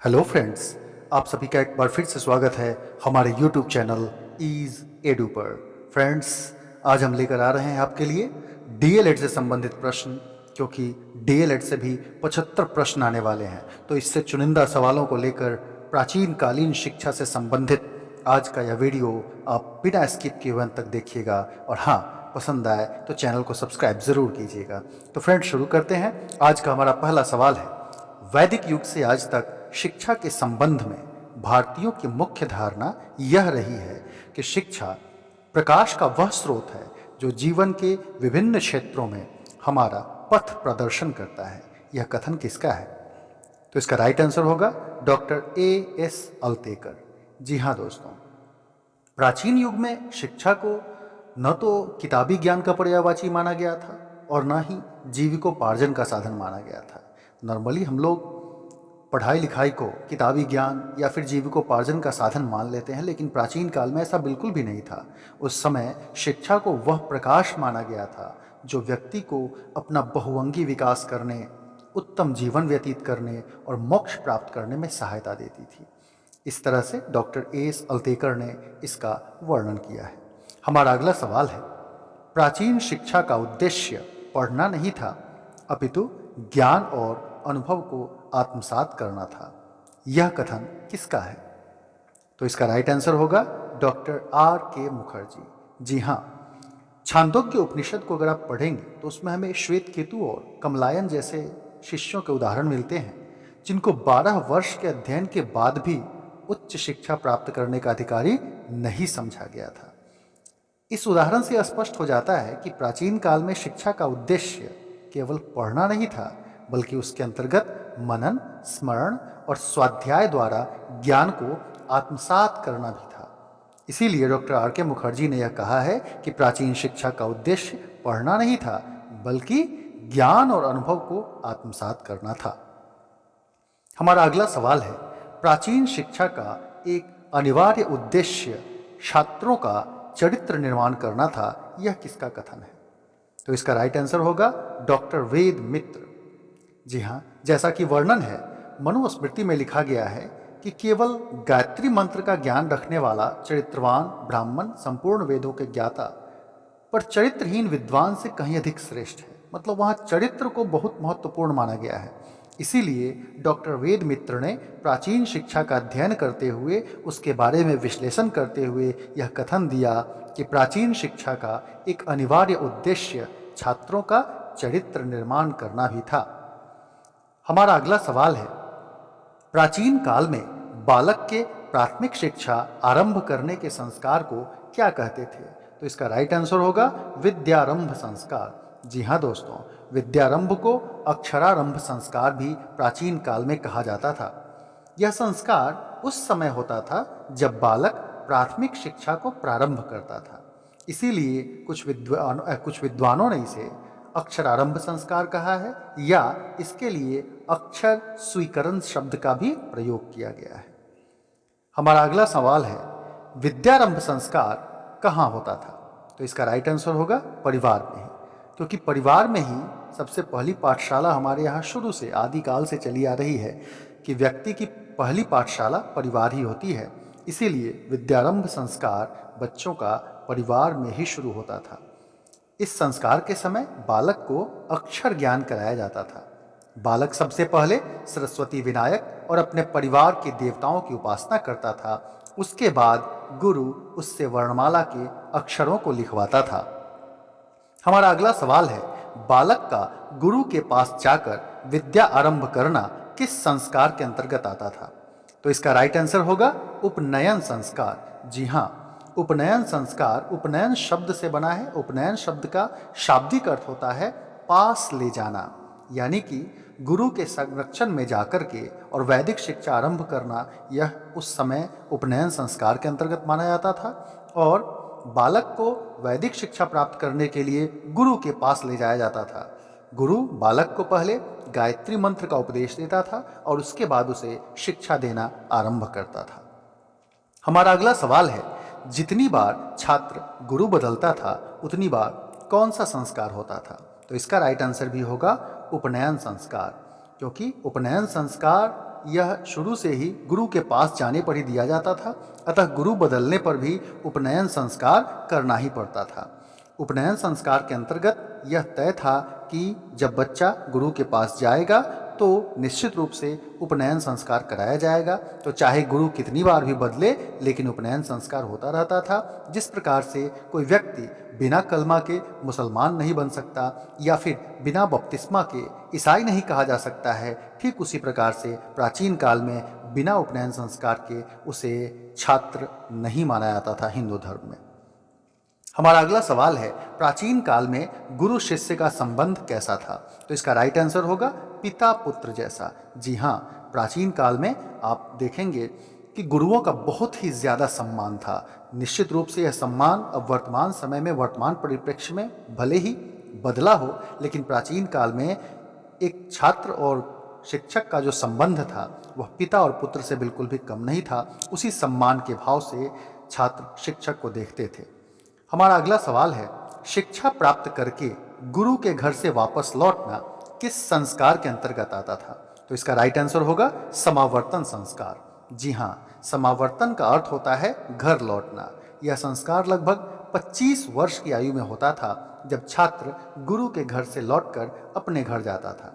Hello friends, आप सभी का एक बार फिर से स्वागत है हमारे यूट्यूब चैनल ईज एडू पर। फ्रेंड्स, आज हम लेकर आ रहे हैं आपके लिए डीएलएड से संबंधित प्रश्न, क्योंकि डीएलएड से भी 75 प्रश्न आने वाले हैं। तो इससे चुनिंदा सवालों को लेकर प्राचीन कालीन शिक्षा से संबंधित आज का यह वीडियो आप बिना स्किप किए अंत तक देखिएगा। और हाँ, पसंद आए तो चैनल को सब्सक्राइब ज़रूर कीजिएगा। तो फ्रेंड्स, शुरू करते हैं। आज का हमारा पहला सवाल है, वैदिक युग से आज तक शिक्षा के संबंध में भारतीयों की मुख्य धारणा यह रही है कि शिक्षा प्रकाश का वह स्रोत है जो जीवन के विभिन्न क्षेत्रों में हमारा पथ प्रदर्शन करता है। यह कथन किसका है? तो इसका राइट आंसर होगा डॉक्टर एएस अल्तेकर। जी हाँ दोस्तों, प्राचीन युग में शिक्षा को न तो किताबी ज्ञान का पर्यायवाची माना गया था और न ही जीविकोपार्जन का साधन माना गया था। नॉर्मली हम लोग पढ़ाई लिखाई को किताबी ज्ञान या फिर जीविकोपार्जन का साधन मान लेते हैं, लेकिन प्राचीन काल में ऐसा बिल्कुल भी नहीं था। उस समय शिक्षा को वह प्रकाश माना गया था जो व्यक्ति को अपना बहुअंगी विकास करने, उत्तम जीवन व्यतीत करने और मोक्ष प्राप्त करने में सहायता देती थी। इस तरह से डॉक्टर एएस अल्तेकर ने इसका वर्णन किया है। हमारा अगला सवाल है, प्राचीन शिक्षा का उद्देश्य पढ़ना नहीं था अपितु ज्ञान और अनुभव को आत्मसात करना था। यह कथन किसका है? तो इसका राइट आंसर होगा डॉक्टर आर के मुखर्जी। जी हाँ, छांदोग्य उपनिषद को अगर आप पढ़ेंगे तो उसमें हमें श्वेत केतु और कमलायन जैसे शिष्यों के उदाहरण मिलते हैं, जिनको 12 वर्ष के अध्ययन के बाद भी उच्च शिक्षा प्राप्त करने का अधिकारी नहीं समझा गया था। इस उदाहरण से स्पष्ट हो जाता है कि प्राचीन काल में शिक्षा का उद्देश्य केवल पढ़ना नहीं था, बल्कि उसके अंतर्गत मनन, स्मरण और स्वाध्याय द्वारा ज्ञान को आत्मसात करना भी था। इसीलिए डॉक्टर आर के मुखर्जी ने यह कहा है कि प्राचीन शिक्षा का उद्देश्य पढ़ना नहीं था, बल्कि ज्ञान और अनुभव को आत्मसात करना था। हमारा अगला सवाल है, प्राचीन शिक्षा का एक अनिवार्य उद्देश्य छात्रों का चरित्र निर्माण करना था। यह किसका कथन है? तो इसका राइट आंसर होगा डॉक्टर वेद मित्र। जी हाँ, जैसा कि वर्णन है, मनुस्मृति में लिखा गया है कि केवल गायत्री मंत्र का ज्ञान रखने वाला चरित्रवान ब्राह्मण संपूर्ण वेदों के ज्ञाता पर चरित्रहीन विद्वान से कहीं अधिक श्रेष्ठ है। मतलब वहाँ चरित्र को बहुत महत्वपूर्ण माना गया है। इसीलिए डॉक्टर वेद मित्र ने प्राचीन शिक्षा का अध्ययन करते हुए, उसके बारे में विश्लेषण करते हुए यह कथन दिया कि प्राचीन शिक्षा का एक अनिवार्य उद्देश्य छात्रों का चरित्र निर्माण करना भी था। हमारा अगला सवाल है, प्राचीन काल में बालक के प्राथमिक शिक्षा आरंभ करने के संस्कार को क्या कहते थे? तो इसका राइट आंसर होगा विद्यारंभ संस्कार। जी हाँ दोस्तों, विद्यारंभ को अक्षरारंभ संस्कार भी प्राचीन काल में कहा जाता था। यह संस्कार उस समय होता था जब बालक प्राथमिक शिक्षा को प्रारंभ करता था। इसीलिए कुछ विद्वानों ने इसे अक्षरारंभ संस्कार कहा है, या इसके लिए अक्षर स्वीकरण शब्द का भी प्रयोग किया गया है। हमारा अगला सवाल है, विद्यारंभ संस्कार कहाँ होता था? तो इसका राइट आंसर होगा परिवार में ही, क्योंकि परिवार में ही सबसे पहली पाठशाला हमारे यहाँ शुरू से आदिकाल से चली आ रही है कि व्यक्ति की पहली पाठशाला परिवार ही होती है। इसीलिए विद्यारंभ संस्कार बच्चों का परिवार में ही शुरू होता था। इस संस्कार के समय बालक को अक्षर ज्ञान कराया जाता था। बालक सबसे पहले सरस्वती विनायक और अपने परिवार के देवताओं की उपासना करता था। उसके बाद गुरु उससे वर्णमाला के अक्षरों को लिखवाता था। हमारा अगला सवाल है, बालक का गुरु के पास जाकर विद्या आरंभ करना किस संस्कार के अंतर्गत आता था? तो इसका राइट आंसर होगा उपनयन संस्कार। जी हाँ, उपनयन संस्कार उपनयन शब्द से बना है। उपनयन शब्द का शाब्दिक अर्थ होता है पास ले जाना, यानी कि गुरु के संरक्षण में जाकर के और वैदिक शिक्षा आरंभ करना, यह उस समय उपनयन संस्कार के अंतर्गत माना जाता था। और बालक को वैदिक शिक्षा प्राप्त करने के लिए गुरु के पास ले जाया जाता था। गुरु बालक को पहले गायत्री मंत्र का उपदेश देता था और उसके बाद उसे शिक्षा देना आरंभ करता था। हमारा अगला सवाल है, जितनी बार छात्र गुरु बदलता था उतनी बार कौन सा संस्कार होता था? तो इसका राइट आंसर भी होगा उपनयन संस्कार, क्योंकि उपनयन संस्कार यह शुरू से ही गुरु के पास जाने पर ही दिया जाता था, अतः गुरु बदलने पर भी उपनयन संस्कार करना ही पड़ता था। उपनयन संस्कार के अंतर्गत यह तय था कि जब बच्चा गुरु के पास जाएगा तो निश्चित रूप से उपनयन संस्कार कराया जाएगा। तो चाहे गुरु कितनी बार भी बदले, लेकिन उपनयन संस्कार होता रहता था। जिस प्रकार से कोई व्यक्ति बिना कलमा के मुसलमान नहीं बन सकता या फिर बिना बपतिस्मा के ईसाई नहीं कहा जा सकता है, ठीक उसी प्रकार से प्राचीन काल में बिना उपनयन संस्कार के उसे छात्र नहीं माना जाता था हिंदू धर्म में। हमारा अगला सवाल है, प्राचीन काल में गुरु शिष्य का संबंध कैसा था? तो इसका राइट आंसर होगा पिता पुत्र जैसा। जी हाँ, प्राचीन काल में आप देखेंगे कि गुरुओं का बहुत ही ज़्यादा सम्मान था। निश्चित रूप से यह सम्मान अब वर्तमान समय में, वर्तमान परिप्रेक्ष्य में भले ही बदला हो, लेकिन प्राचीन काल में एक छात्र और शिक्षक का जो संबंध था वह पिता और पुत्र से बिल्कुल भी कम नहीं था। उसी सम्मान के भाव से छात्र शिक्षक को देखते थे। हमारा अगला सवाल है, शिक्षा प्राप्त करके गुरु के घर से वापस लौटना किस संस्कार के अंतर्गत आता था? तो इसका राइट आंसर होगा समावर्तन संस्कार। जी हाँ, समावर्तन का अर्थ होता है घर लौटना। यह संस्कार लगभग 25 वर्ष की आयु में होता था, जब छात्र गुरु के घर से लौटकर अपने घर जाता था।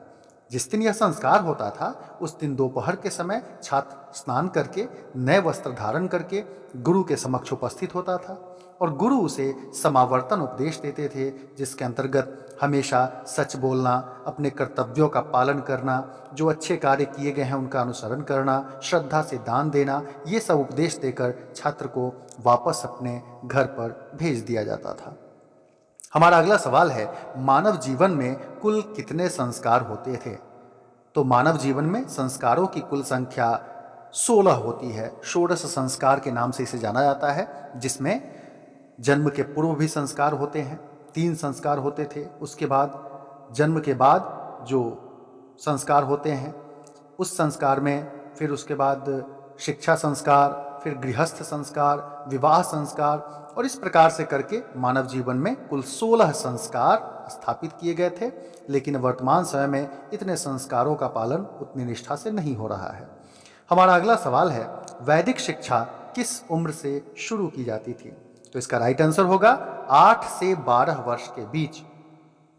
जिस दिन यह संस्कार होता था उस दिन दोपहर के समय छात्र स्नान करके नए वस्त्र धारण करके गुरु के समक्ष उपस्थित होता था और गुरु उसे समावर्तन उपदेश देते थे, जिसके अंतर्गत हमेशा सच बोलना, अपने कर्तव्यों का पालन करना, जो अच्छे कार्य किए गए हैं उनका अनुसरण करना, श्रद्धा से दान देना, ये सब उपदेश देकर छात्र को वापस अपने घर पर भेज दिया जाता था। हमारा अगला सवाल है, मानव जीवन में कुल कितने संस्कार होते थे? तो मानव जीवन में संस्कारों की कुल संख्या 16 होती है। षोडश संस्कार के नाम से इसे जाना जाता है, जिसमें जन्म के पूर्व भी संस्कार होते हैं, 3 संस्कार होते थे। उसके बाद जन्म के बाद जो संस्कार होते हैं उस संस्कार में फिर उसके बाद शिक्षा संस्कार, फिर गृहस्थ संस्कार, विवाह संस्कार, और इस प्रकार से करके मानव जीवन में कुल 16 संस्कार स्थापित किए गए थे। लेकिन वर्तमान समय में इतने संस्कारों का पालन उतनी निष्ठा से नहीं हो रहा है। हमारा अगला सवाल है, वैदिक शिक्षा किस उम्र से शुरू की जाती थी? तो इसका राइट आंसर होगा 8 से 12 वर्ष के बीच।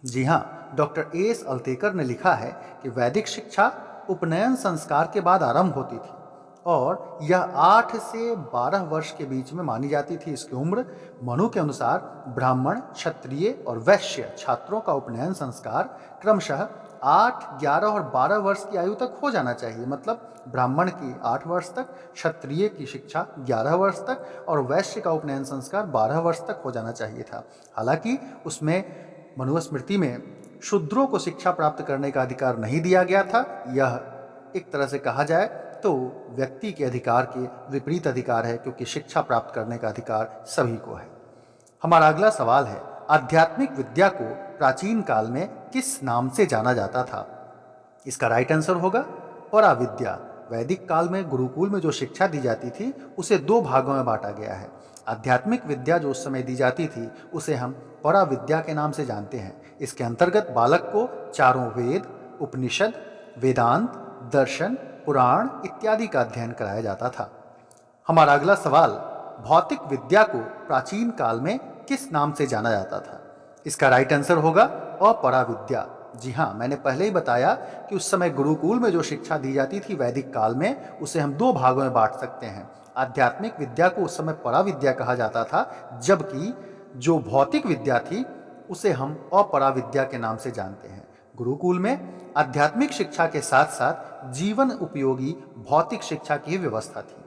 जी हाँ, डॉक्टर एस अल्तेकर ने लिखा है कि वैदिक शिक्षा उपनयन संस्कार के बाद आरंभ होती थी और यह 8 से 12 वर्ष के बीच में मानी जाती थी। इसकी उम्र मनु के अनुसार ब्राह्मण, क्षत्रिय और वैश्य छात्रों का उपनयन संस्कार क्रमशः 8, 11 और 12 वर्ष की आयु तक हो जाना चाहिए। मतलब ब्राह्मण की 8 वर्ष तक, क्षत्रिय की शिक्षा 11 वर्ष तक और वैश्य का उपनयन संस्कार 12 वर्ष तक हो जाना चाहिए था। हालांकि उसमें मनुस्मृति में शूद्रों को शिक्षा प्राप्त करने का अधिकार नहीं दिया गया था। यह एक तरह से कहा जाए तो व्यक्ति के अधिकार के विपरीत अधिकार है, क्योंकि शिक्षा प्राप्त करने का अधिकार सभी को है। हमारा अगला सवाल है, आध्यात्मिक विद्या को प्राचीन काल में किस नाम से जाना जाता था? इसका राइट आंसर होगा पराविद्या। वैदिक काल में गुरुकुल में जो शिक्षा दी जाती थी उसे 2 भागों में बांटा गया है। आध्यात्मिक विद्या जो उस समय दी जाती थी उसे हम पराविद्या के नाम से जानते हैं। इसके अंतर्गत बालक को चारों वेद, उपनिषद, वेदांत, दर्शन, पुराण इत्यादि का अध्ययन कराया जाता था। हमारा अगला सवाल, भौतिक विद्या को प्राचीन काल में किस नाम से जाना जाता था? इसका राइट आंसर होगा अपराविद्या। जी हाँ, मैंने पहले ही बताया कि उस समय गुरुकुल में जो शिक्षा दी जाती थी वैदिक काल में, उसे हम 2 भागों में बांट सकते हैं। आध्यात्मिक विद्या को उस समय पराविद्या कहा जाता था, जबकि जो भौतिक विद्या थी उसे हम अपराविद्या के नाम से जानते हैं। गुरुकुल में आध्यात्मिक शिक्षा के साथ साथ जीवन उपयोगी भौतिक शिक्षा की व्यवस्था थी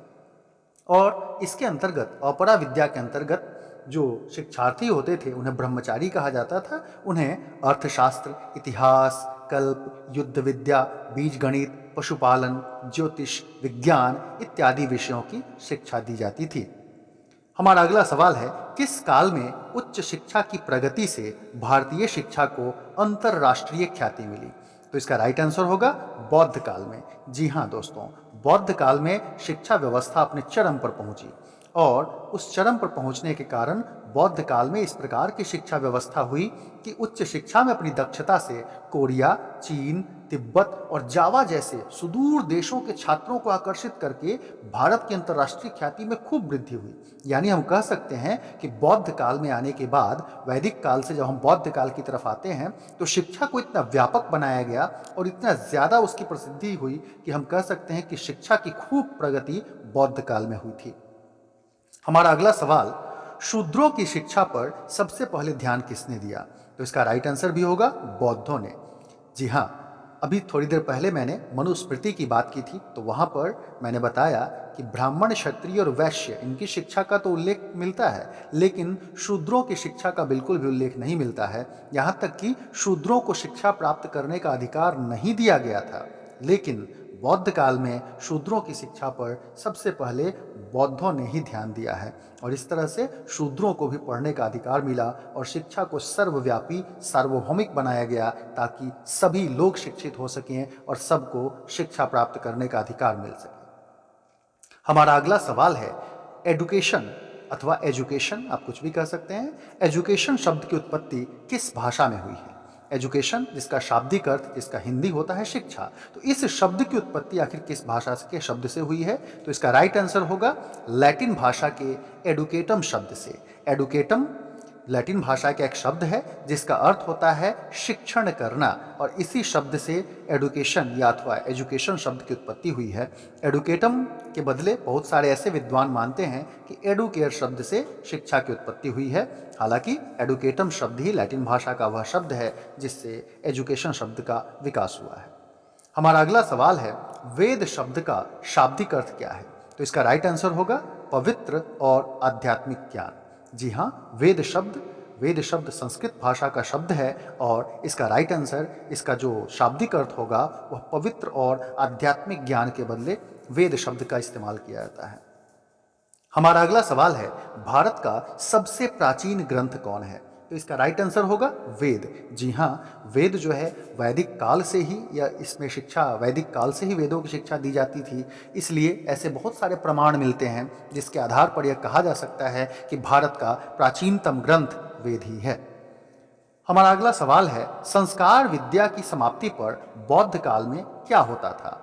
और इसके अंतर्गत अपरा विद्या के अंतर्गत जो शिक्षार्थी होते थे उन्हें ब्रह्मचारी कहा जाता था। उन्हें अर्थशास्त्र, इतिहास, कल्प, युद्ध विद्या, बीज गणित, पशुपालन, ज्योतिष, विज्ञान इत्यादि विषयों की शिक्षा दी जाती थी। हमारा अगला सवाल है, किस काल में उच्च शिक्षा की प्रगति से भारतीय शिक्षा को अंतरराष्ट्रीय ख्याति मिली? तो इसका राइट आंसर होगा बौद्ध काल में। जी हाँ दोस्तों, बौद्ध काल में शिक्षा व्यवस्था अपने चरम पर पहुंची और उस चरम पर पहुंचने के कारण बौद्ध काल में इस प्रकार की शिक्षा व्यवस्था हुई कि उच्च शिक्षा में अपनी दक्षता से कोरिया, चीन, तिब्बत और जावा जैसे सुदूर देशों के छात्रों को आकर्षित करके भारत की अंतर्राष्ट्रीय ख्याति में खूब वृद्धि हुई। यानी हम कह सकते हैं कि बौद्ध काल में आने के बाद वैदिक काल से जब हम बौद्ध काल की तरफ आते हैं तो शिक्षा को इतना व्यापक बनाया गया और इतना ज़्यादा उसकी प्रसिद्धि हुई कि हम कह सकते हैं कि शिक्षा की खूब प्रगति बौद्ध काल में हुई थी। हमारा अगला सवाल, शूद्रों की शिक्षा पर सबसे पहले ध्यान किसने दिया? तो इसका राइट आंसर भी होगा बौद्धों ने। जी हाँ, अभी थोड़ी देर पहले मैंने मनुस्मृति की बात की थी, तो वहाँ पर मैंने बताया कि ब्राह्मण, क्षत्रिय और वैश्य इनकी शिक्षा का तो उल्लेख मिलता है, लेकिन शूद्रों की शिक्षा का बिल्कुल भी उल्लेख नहीं मिलता है। यहाँ तक कि शूद्रों को शिक्षा प्राप्त करने का अधिकार नहीं दिया गया था। लेकिन बौद्ध काल में शूद्रों की शिक्षा पर सबसे पहले बौद्धों ने ही ध्यान दिया है और इस तरह से शूद्रों को भी पढ़ने का अधिकार मिला और शिक्षा को सर्वव्यापी, सार्वभौमिक बनाया गया ताकि सभी लोग शिक्षित हो सकें और सबको शिक्षा प्राप्त करने का अधिकार मिल सके। हमारा अगला सवाल है, एडुकेशन अथवा एजुकेशन, आप कुछ भी कह सकते हैं, एजुकेशन शब्द की उत्पत्ति किस भाषा में हुई है? एजुकेशन जिसका शाब्दिक अर्थ, जिसका हिंदी होता है शिक्षा, तो इस शब्द की उत्पत्ति आखिर किस भाषा के शब्द से हुई है? तो इसका राइट आंसर होगा लैटिन भाषा के एडुकेटम शब्द से। एडुकेटम लैटिन भाषा का एक शब्द है जिसका अर्थ होता है शिक्षण करना और इसी शब्द से एडुकेशन या अथवा एजुकेशन शब्द की उत्पत्ति हुई है। एडुकेटम के बदले बहुत सारे ऐसे विद्वान मानते हैं कि एडुकेयर शब्द से शिक्षा की उत्पत्ति हुई है। हालांकि एडुकेटम शब्द ही लैटिन भाषा का वह शब्द है जिससे एजुकेशन शब्द का विकास हुआ है। हमारा अगला सवाल है, वेद शब्द का शाब्दिक अर्थ क्या है? तो इसका राइट आंसर होगा पवित्र और आध्यात्मिक ज्ञान। जी हाँ, वेद शब्द संस्कृत भाषा का शब्द है और इसका राइट आंसर, इसका जो शाब्दिक अर्थ होगा वह पवित्र और आध्यात्मिक ज्ञान के बदले वेद शब्द का इस्तेमाल किया जाता है। हमारा अगला सवाल है, भारत का सबसे प्राचीन ग्रंथ कौन है? तो इसका राइट आंसर होगा वेद। जी हाँ, वेद जो है वैदिक काल से ही, या इसमें शिक्षा वैदिक काल से ही वेदों की शिक्षा दी जाती थी, इसलिए ऐसे बहुत सारे प्रमाण मिलते हैं जिसके आधार पर यह कहा जा सकता है कि भारत का प्राचीनतम ग्रंथ वेद ही है। हमारा अगला सवाल है, संस्कार विद्या की समाप्ति पर बौद्ध काल में क्या होता था?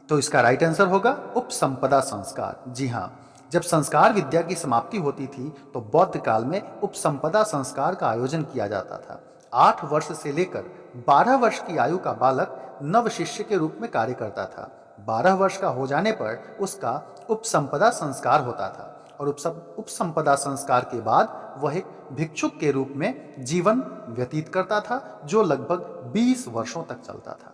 तो इसका राइट आंसर होगा उपसंपदा संस्कार। जी हाँ, जब संस्कार विद्या की समाप्ति होती थी तो बौद्ध काल में उपसंपदा संस्कार का आयोजन किया जाता था। 8 वर्ष से लेकर 12 वर्ष की आयु का बालक नव शिष्य के रूप में कार्य करता था। 12 वर्ष का हो जाने पर उसका उपसंपदा संस्कार होता था और उपसंपदा संस्कार के बाद वह एक भिक्षुक के रूप में जीवन व्यतीत करता था जो लगभग 20 वर्षों तक चलता था।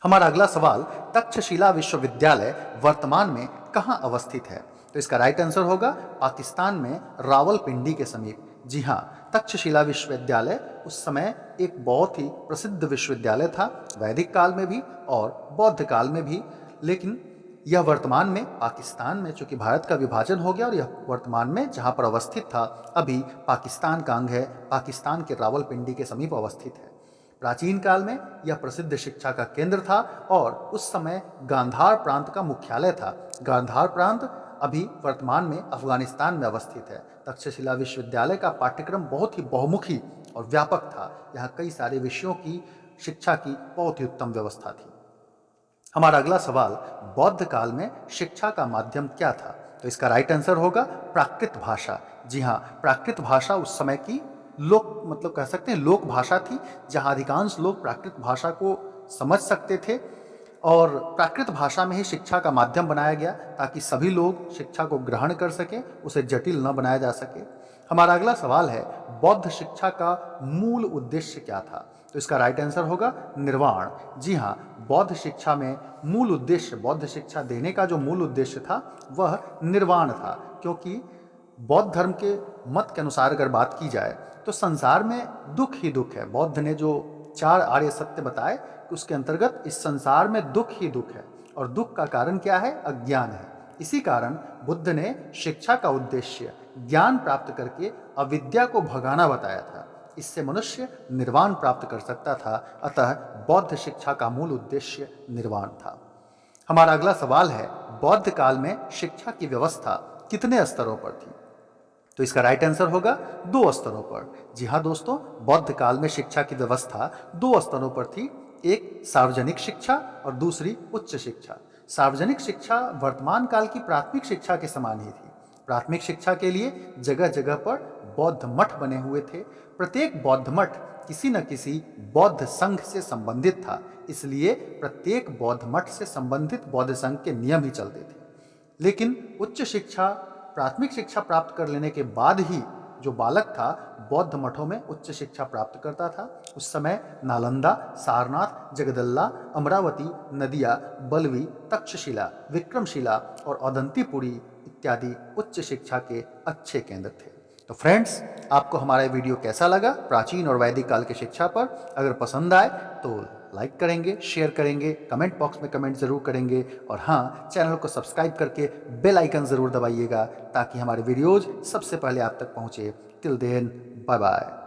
हमारा अगला सवाल, तक्षशिला विश्वविद्यालय वर्तमान में कहाँ अवस्थित है? तो इसका राइट आंसर होगा पाकिस्तान में रावलपिंडी के समीप। जी हाँ, तक्षशिला विश्वविद्यालय उस समय एक बहुत ही प्रसिद्ध विश्वविद्यालय था, वैदिक काल में भी और बौद्ध काल में भी, लेकिन यह वर्तमान में पाकिस्तान में, चूंकि भारत का विभाजन हो गया और यह वर्तमान में जहाँ पर अवस्थित था अभी पाकिस्तान का अंग है, पाकिस्तान के रावलपिंडी के समीप अवस्थित है। प्राचीन काल में यह प्रसिद्ध शिक्षा का केंद्र था और उस समय गांधार प्रांत का मुख्यालय था। गांधार प्रांत अभी वर्तमान में अफगानिस्तान में अवस्थित है। तक्षशिला विश्वविद्यालय का पाठ्यक्रम बहुत ही बहुमुखी और व्यापक था। यहाँ कई सारे विषयों की शिक्षा की बहुत ही उत्तम व्यवस्था थी। हमारा अगला सवाल, बौद्ध काल में शिक्षा का माध्यम क्या था? तो इसका राइट आंसर होगा प्राकृत भाषा। जी हाँ, प्राकृत भाषा उस समय की लोक कह सकते हैं लोक भाषा थी, जहाँ अधिकांश लोग प्राकृत भाषा को समझ सकते थे और प्राकृत भाषा में ही शिक्षा का माध्यम बनाया गया ताकि सभी लोग शिक्षा को ग्रहण कर सकें, उसे जटिल न बनाया जा सके। हमारा अगला सवाल है, बौद्ध शिक्षा का मूल उद्देश्य क्या था? तो इसका राइट आंसर होगा निर्वाण। जी हाँ, बौद्ध शिक्षा में मूल उद्देश्य, बौद्ध शिक्षा देने का जो मूल उद्देश्य था वह निर्वाण था, क्योंकि बौद्ध धर्म के मत के अनुसार अगर बात की जाए तो संसार में दुख ही दुख है। बौद्ध ने जो 4 आर्य सत्य बताए उसके अंतर्गत इस संसार में दुख ही दुख है और दुख का कारण क्या है? अज्ञान है। इसी कारण बुद्ध ने शिक्षा का उद्देश्य ज्ञान प्राप्त करके अविद्या को भगाना बताया था। इससे मनुष्य निर्वाण प्राप्त कर सकता था, अतः बौद्ध शिक्षा का मूल उद्देश्य निर्वाण था। हमारा अगला सवाल है, बौद्ध काल में शिक्षा की व्यवस्था कितने स्तरों पर थी? तो इसका राइट आंसर होगा 2 स्तरों पर। जी हाँ दोस्तों, बौद्ध काल में शिक्षा की व्यवस्था 2 स्तरों पर थी, एक सार्वजनिक शिक्षा और दूसरी उच्च शिक्षा। सार्वजनिक शिक्षा वर्तमान काल की प्राथमिक शिक्षा के समान ही थी। प्राथमिक शिक्षा के लिए जगह जगह पर बौद्ध मठ बने हुए थे। प्रत्येक बौद्ध मठ किसी न किसी बौद्ध संघ से संबंधित था, इसलिए प्रत्येक बौद्ध मठ से संबंधित बौद्ध संघ के नियम ही चलते थे। लेकिन उच्च शिक्षा, प्राथमिक शिक्षा प्राप्त कर लेने के बाद ही जो बालक था बौद्ध मठों में उच्च शिक्षा प्राप्त करता था। उस समय नालंदा, सारनाथ, जगदल्ला, अमरावती, नदिया, बलवी, तक्षशिला, विक्रमशिला और औदंतीपुरी इत्यादि उच्च शिक्षा के अच्छे केंद्र थे। तो फ्रेंड्स, आपको हमारा वीडियो कैसा लगा प्राचीन और वैदिक काल की शिक्षा पर? अगर पसंद आए तो लाइक करेंगे, शेयर करेंगे, कमेंट बॉक्स में कमेंट ज़रूर करेंगे और हाँ, चैनल को सब्सक्राइब करके बेल आइकन ज़रूर दबाइएगा ताकि हमारे वीडियोज़ सबसे पहले आप तक पहुँचे। Till then, bye bye.